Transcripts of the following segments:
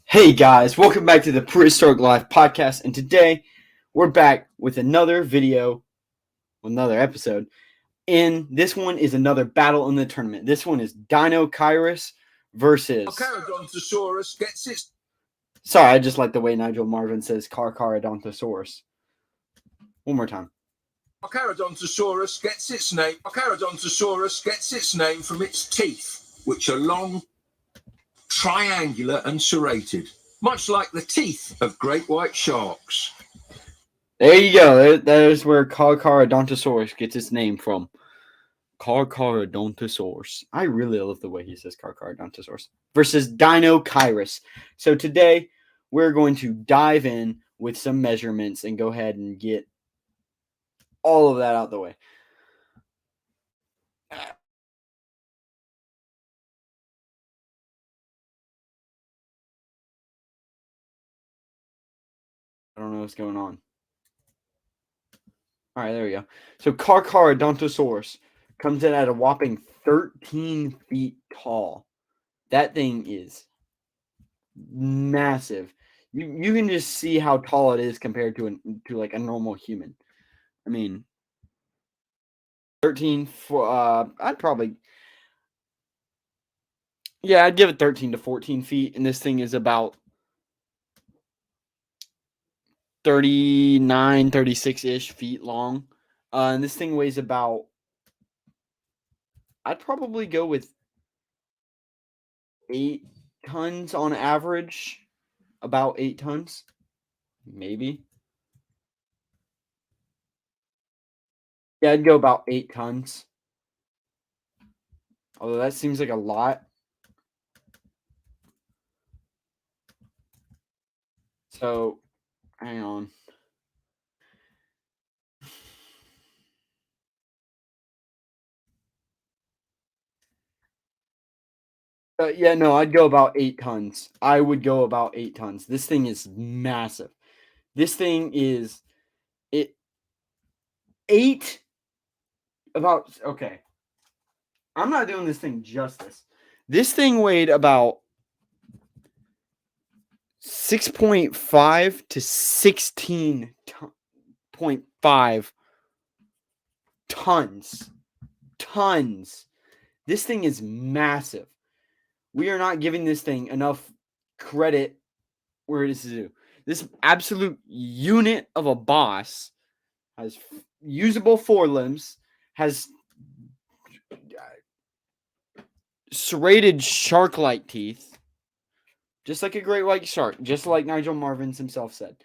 Hey guys, welcome back to the Prehistoric Life Podcast, and today we're back with another video, another episode, and this one is another battle in the tournament. This one is Deinocheirus versus... Carcharodontosaurus gets its... Sorry, I just like the way Nigel Marvin says Carcharodontosaurus. One more time. Carcharodontosaurus gets its name. Carcharodontosaurus gets its name from its teeth, which are long, triangular and serrated, much like the teeth of great white sharks. There you go. That is where Carcharodontosaurus gets its name from. Carcharodontosaurus. I really love the way he says Carcharodontosaurus. Versus Deinocheirus. So today we're going to dive in with some measurements and go ahead and get all of that out the way. I don't know what's going on. All right, there we go. So Carcharodontosaurus comes in at a whopping 13 feet tall. That thing is massive. You can just see how tall it is compared to like a normal human. I mean, 13 for I'd give it 13 to 14 feet, and this thing is about 39, 36-ish feet long. And this thing weighs about, I'd probably go with 8 tons on average. About 8 tons. Maybe. Yeah, I'd go about 8 tons. Although that seems like a lot. So, hang on. Yeah, no, I'd go about 8 tons. I would go about 8 tons. This thing is massive. This thing is okay. I'm not doing this thing justice. This thing weighed about 6.5 to 16.5 tons. This thing is massive. We are not giving this thing enough credit where it is due. This absolute unit of a boss has usable forelimbs, has serrated shark-like teeth, just like a great white shark, just like Nigel Marvin himself said.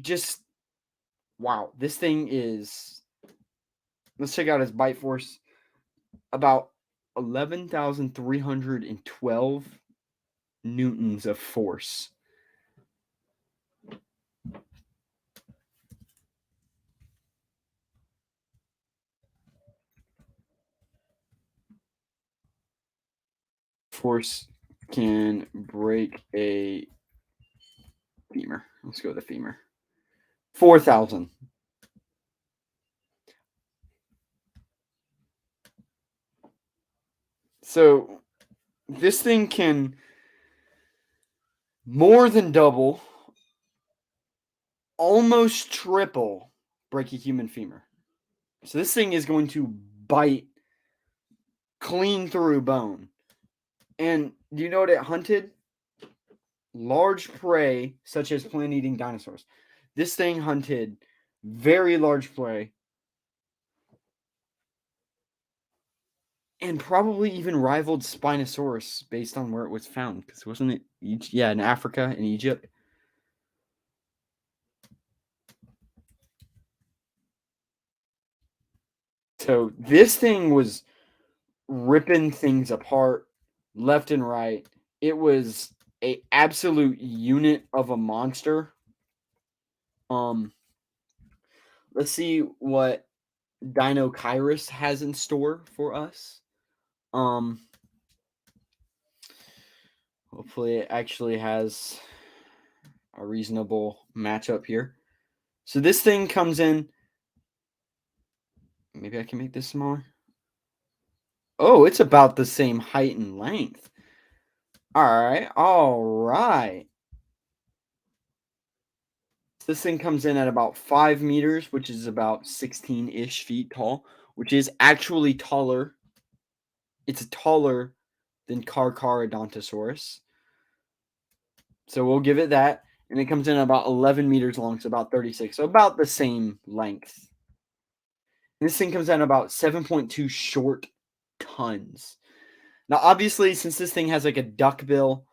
Just, wow. This thing is, let's check out his bite force, about 11,312 newtons of force. Force can break a femur. Let's go with the femur. 4,000. So this thing can more than double, almost triple, break a human femur. So this thing is going to bite clean through bone. And do you know what it hunted? Large prey, such as plant-eating dinosaurs. This thing hunted very large prey. And probably even rivaled Spinosaurus based on where it was found. Because wasn't it, in Africa, in Egypt? So this thing was ripping things apart left and right. It was a absolute unit of a monster. Let's see what Deinocheirus has in store for us. Hopefully it actually has a reasonable matchup here. So this thing comes in. Maybe I can make this smaller. Oh, it's about the same height and length. All right. This thing comes in at about 5 meters, which is about 16-ish feet tall, which is actually taller. It's taller than Carcharodontosaurus. So we'll give it that. And it comes in at about 11 meters long, so about 36. So about the same length. And this thing comes in about 7.2 short tons. Now, obviously, since this thing has like a duck bill,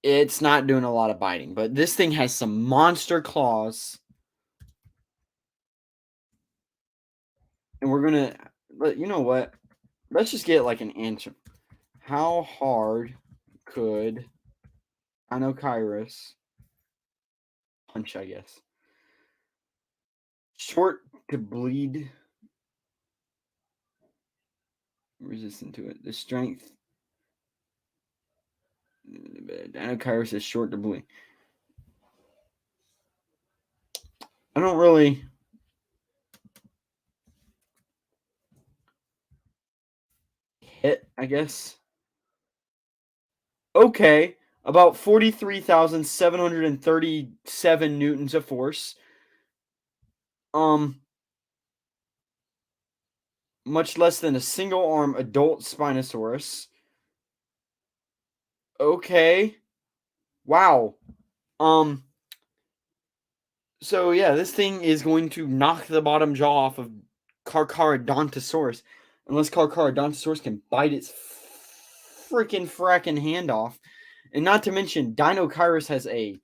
it's not doing a lot of biting. But this thing has some monster claws. And we're going to, you know what? Let's just get like an answer. How hard could Deinocheirus punch, I guess? Short to bleed. Resistant to it. The strength. Deinocheirus is short to bleed. I don't really. Hit, I guess. Okay. About 43,737 newtons of force. Much less than a single arm adult Spinosaurus. Okay. Wow. So yeah, this thing is going to knock the bottom jaw off of Carcharodontosaurus. Unless Carcharodontosaurus can bite its freaking fracking hand off. And not to mention, Deinocheirus has a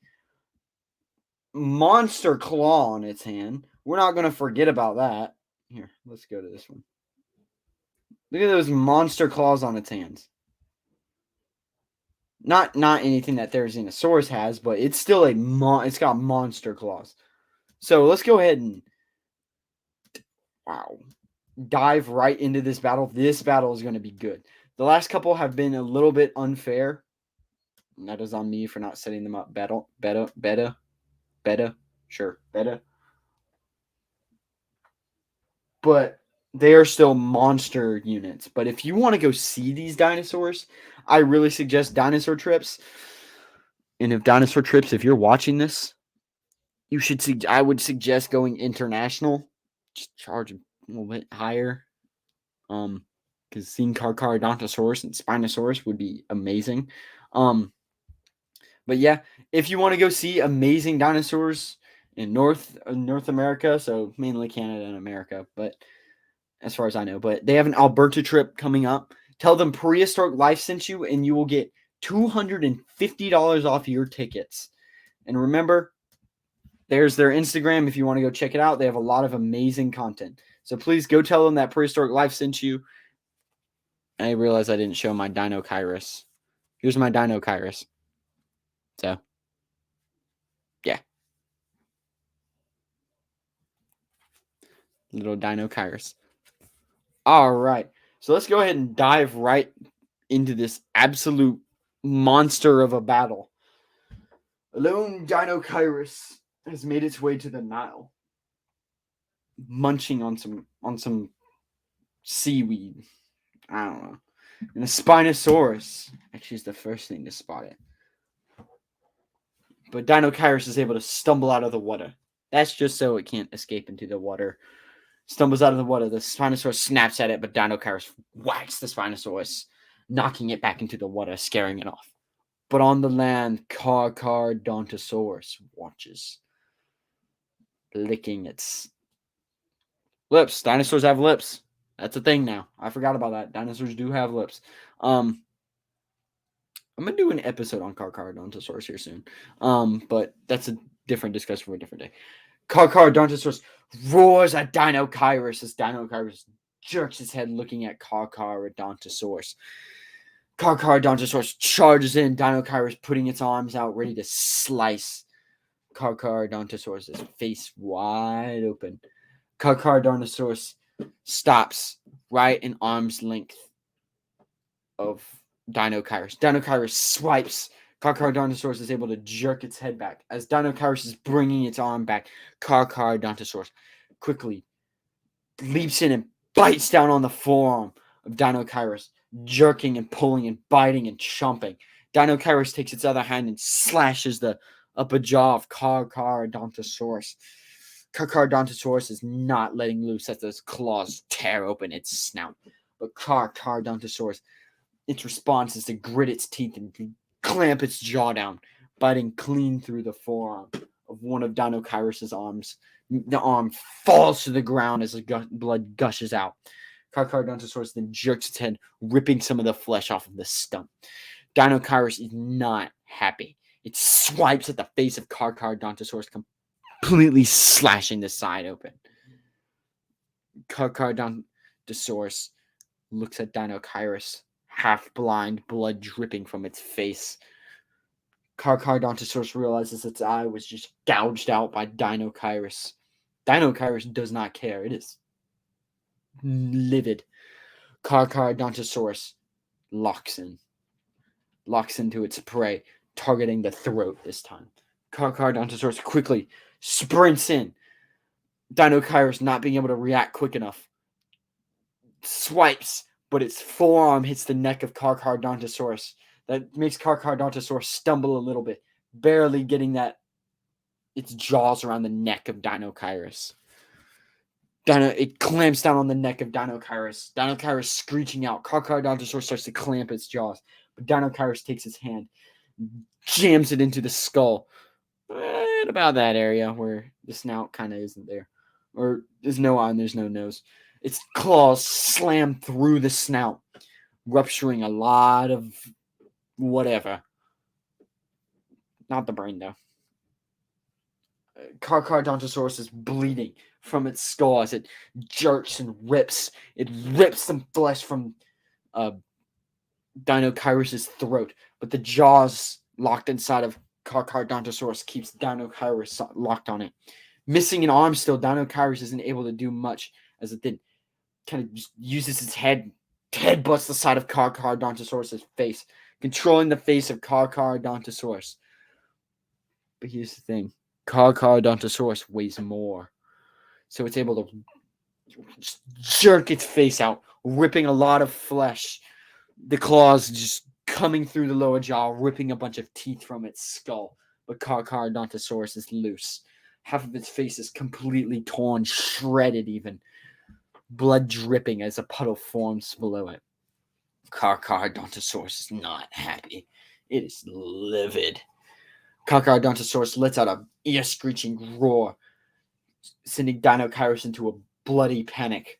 monster claw on its hand. We're not going to forget about that. Here, let's go to this one. Look at those monster claws on its hands. Not anything that Therizinosaurus has, but it's still it's got monster claws. So let's go ahead and dive right into this battle. This battle is going to be good. The last couple have been a little bit unfair. And that is on me for not setting them up better. Sure, better. But they are still monster units. But if you want to go see these dinosaurs, I really suggest Dinosaur Trips. And if Dinosaur Trips, if you're watching this, I would suggest going international. Just charge a little bit higher. Because seeing Carcharodontosaurus and Spinosaurus would be amazing. But yeah, if you want to go see amazing dinosaurs in North America, so mainly Canada and America, but as far as I know, but they have an Alberta trip coming up. Tell them Prehistoric Life sent you, and you will get $250 off your tickets. And remember, there's their Instagram if you want to go check it out. They have a lot of amazing content. So please go tell them that Prehistoric Life sent you. And I realized I didn't show my Deinocheirus. Here's my Deinocheirus. So, yeah. Little Deinocheirus. All right. So let's go ahead and dive right into this absolute monster of a battle. A lone Deinocheirus has made its way to the Nile, munching on some seaweed. I don't know. And the Spinosaurus actually is the first thing to spot it. But Deinocheirus is able to stumble out of the water. That's just so it can't escape into the water. Stumbles out of the water. The Spinosaurus snaps at it, but Deinocheirus whacks the Spinosaurus, knocking it back into the water, scaring it off. But on the land, Carcharodontosaurus watches, licking its lips. Dinosaurs have lips. That's a thing now. I forgot about that. Dinosaurs do have lips. I'm gonna do an episode on Carcharodontosaurus here soon. But that's a different discussion for a different day. Carcharodontosaurus roars at Deinocheirus as Deinocheirus jerks his head looking at Carcharodontosaurus. Carcharodontosaurus charges in, Deinocheirus putting its arms out ready to slice Carcharodontosaurus' face wide open. Carcharodontosaurus stops right in arm's length of Deinocheirus. Deinocheirus swipes. Carcharodontosaurus is able to jerk its head back. As Deinocheirus is bringing its arm back, Carcharodontosaurus quickly leaps in and bites down on the forearm of Deinocheirus, jerking and pulling and biting and chomping. Deinocheirus takes its other hand and slashes the upper jaw of Carcharodontosaurus. Carcharodontosaurus is not letting loose as those claws tear open its snout. But Carcharodontosaurus, its response is to grit its teeth and clamp its jaw down, biting clean through the forearm of one of Deinocheirus' arms. The arm falls to the ground as the blood gushes out. Carcharodontosaurus then jerks its head, ripping some of the flesh off of the stump. Deinocheirus is not happy. It swipes at the face of Carcharodontosaurus, completely slashing the side open. Carcharodontosaurus looks at Deinocheirus, half blind, blood dripping from its face. Carcharodontosaurus realizes its eye was just gouged out by Deinocheirus. Deinocheirus does not care. It is livid. Carcharodontosaurus locks into its prey, targeting the throat this time. Carcharodontosaurus quickly sprints in. Deinocheirus, not being able to react quick enough, swipes, but its forearm hits the neck of Carcharodontosaurus. That makes Carcharodontosaurus stumble a little bit, barely getting its jaws around the neck of Deinocheirus. It clamps down on the neck of Deinocheirus. Deinocheirus screeching out. Carcharodontosaurus starts to clamp its jaws, but Deinocheirus takes its hand, jams it into the skull, at about that area where the snout kind of isn't there, or there's no eye and there's no nose. Its claws slam through the snout, rupturing a lot of whatever. Not the brain, though. Carcharodontosaurus is bleeding from its skull as it jerks and rips. It rips some flesh from Deinocheirus' throat, but the jaws locked inside of Carcharodontosaurus keeps Deinocheirus locked on it. Missing an arm still, Deinocheirus isn't able to do much as it then kind of just uses its headbutts the side of Carcharodontosaurus' face, controlling the face of Carcharodontosaurus. But here's the thing. Carcharodontosaurus weighs more, so it's able to just jerk its face out, ripping a lot of flesh. The claws just coming through the lower jaw, ripping a bunch of teeth from its skull. But Carcharodontosaurus is loose. Half of its face is completely torn, shredded even. Blood dripping as a puddle forms below it. Carcharodontosaurus is not happy. It is livid. Carcharodontosaurus lets out a ear-screeching roar, sending Deinocheirus into a bloody panic.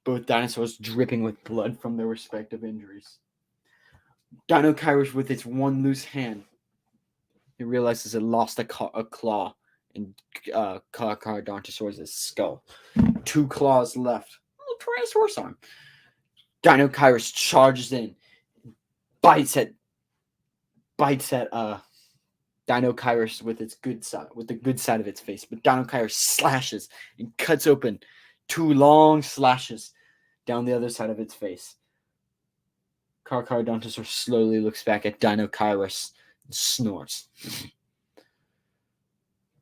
Both dinosaurs dripping with blood from their respective injuries. Deinocheirus, with its one loose hand, it realizes it lost a claw in Carcharodontosaurus' skull. 2 claws left. Little Tyrannosaurus arm. Deinocheirus charges in, bites at Deinocheirus with the good side of its face, but Deinocheirus slashes and cuts open 2 long slashes down the other side of its face. Carcharodontosaurus slowly looks back at Deinocheirus and snorts.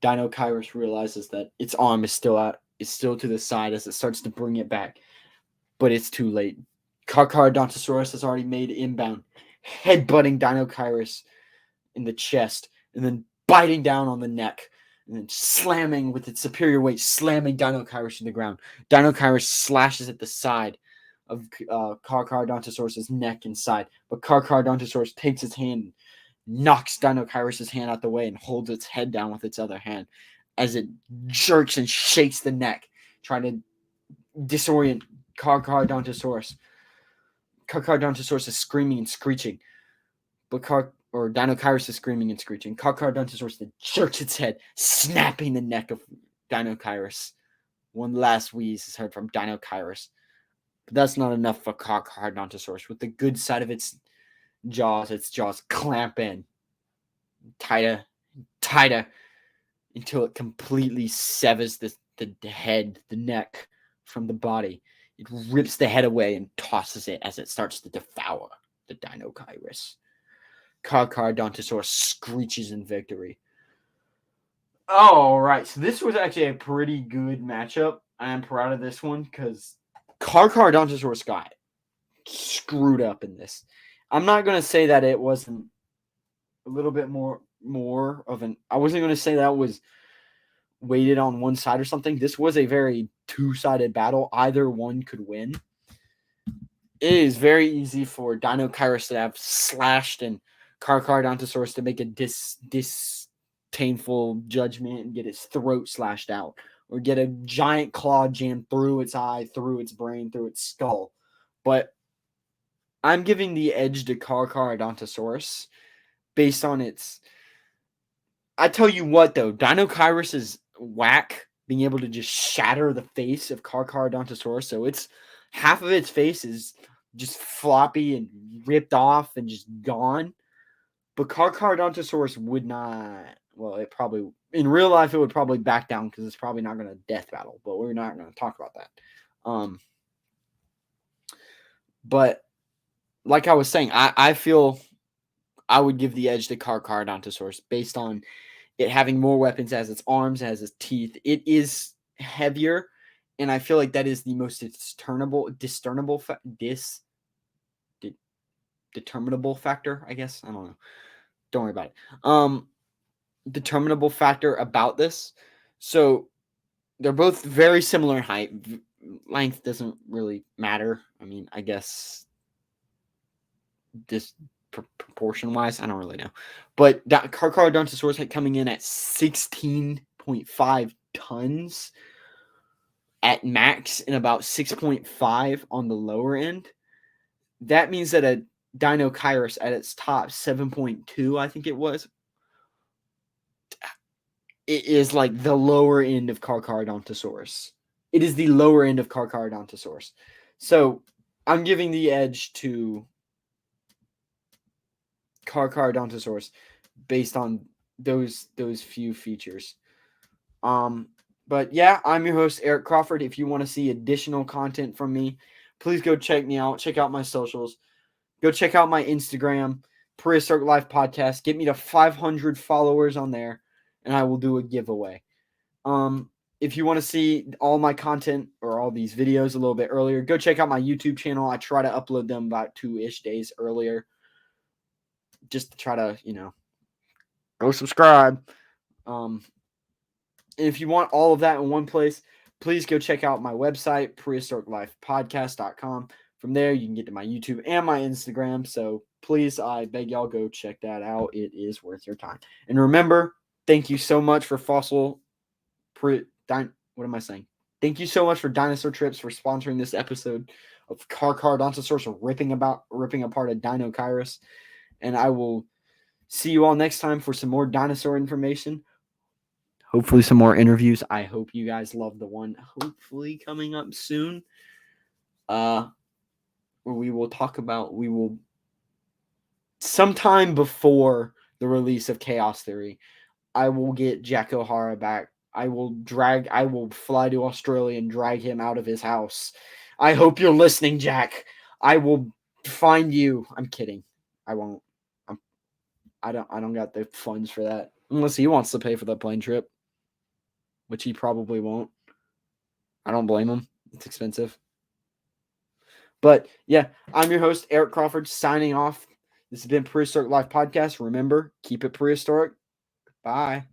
Deinocheirus realizes that its arm is still to the side as it starts to bring it back, but it's too late. Carcharodontosaurus has already made inbound, headbutting Deinocheirus in the chest, and then biting down on the neck, and then slamming with its superior weight, slamming Deinocheirus to the ground. Deinocheirus slashes at the side of Carcharodontosaurus' neck and side, but Carcharodontosaurus takes its hand, knocks Deinocheirus' hand out the way, and holds its head down with its other hand as it jerks and shakes the neck, trying to disorient Carcharodontosaurus. Carcharodontosaurus is screaming and screeching, but or Deinocheirus is screaming and screeching. Carcharodontosaurus then jerks its head, snapping the neck of Deinocheirus. One last wheeze is heard from Deinocheirus. But that's not enough for Carcharodontosaurus. With the good side of its jaws clamp in tighter until it completely severs the head, the neck from the body. It rips the head away and tosses it as it starts to devour the Deinocheirus. Carcharodontosaurus screeches in victory. All right, so this was actually a pretty good matchup. I am proud of this one because Carcharodontosaurus got screwed up in this. I'm not going to say that it wasn't a little bit more of an... I wasn't going to say that was weighted on one side or something. This was a very two-sided battle. Either one could win. It is very easy for Deinocheirus to have slashed and Carcharodontosaurus to make a disdainful judgment and get its throat slashed out, or get a giant claw jammed through its eye, through its brain, through its skull. But I'm giving the edge to Carcharodontosaurus based on its... I tell you what, though, Deinocheirus's whack, being able to just shatter the face of Carcharodontosaurus, so it's half of its face is just floppy and ripped off and just gone. But Carcharodontosaurus would not... Well, it probably... In real life, it would probably back down because it's probably not going to death battle. But we're not going to talk about that. But like I was saying, I feel I would give the edge to Carcharodontosaurus based on it having more weapons, as its arms, as its teeth. It is heavier, and I feel like that is the most determinable factor, I guess. I don't know. Don't worry about it. Determinable factor about this. So they're both very similar in height. Length doesn't really matter. I mean, I guess this proportion wise, I don't really know. But that Carcharodontosaurus had coming in at 16.5 tons at max and about 6.5 on the lower end. That means that a Deinocheirus at its top, 7.2, I think it was, it is like the lower end of Carcharodontosaurus. It is the lower end of Carcharodontosaurus. So I'm giving the edge to Carcharodontosaurus based on those few features. But yeah, I'm your host, Eric Crawford. If you want to see additional content from me, please go check me out. Check out my socials. Go check out my Instagram, Prehistoric Life Podcast. Get me to 500 followers on there, and I will do a giveaway. If you want to see all my content or all these videos a little bit earlier, go check out my YouTube channel. I try to upload them about 2-ish days earlier, just to try to, go subscribe. And if you want all of that in one place, please go check out my website, prehistoriclifepodcast.com. From there, you can get to my YouTube and my Instagram. So please, I beg y'all, go check that out. It is worth your time. And remember, thank you so much for Thank you so much for Dinosaur Trips for sponsoring this episode of Carcharodontosaurus ripping apart a Deinocheirus. And I will see you all next time for some more dinosaur information. Hopefully some more interviews. I hope you guys love the one hopefully coming up soon. Where we will sometime before the release of Chaos Theory, I will get Jack O'Hara back. I will fly to Australia and drag him out of his house. I hope you're listening, Jack. I will find you. I'm kidding. I won't. I don't got the funds for that. Unless he wants to pay for the plane trip, which he probably won't. I don't blame him. It's expensive. But yeah, I'm your host, Eric Crawford, signing off. This has been Prehistoric Life Podcast. Remember, keep it prehistoric. Bye.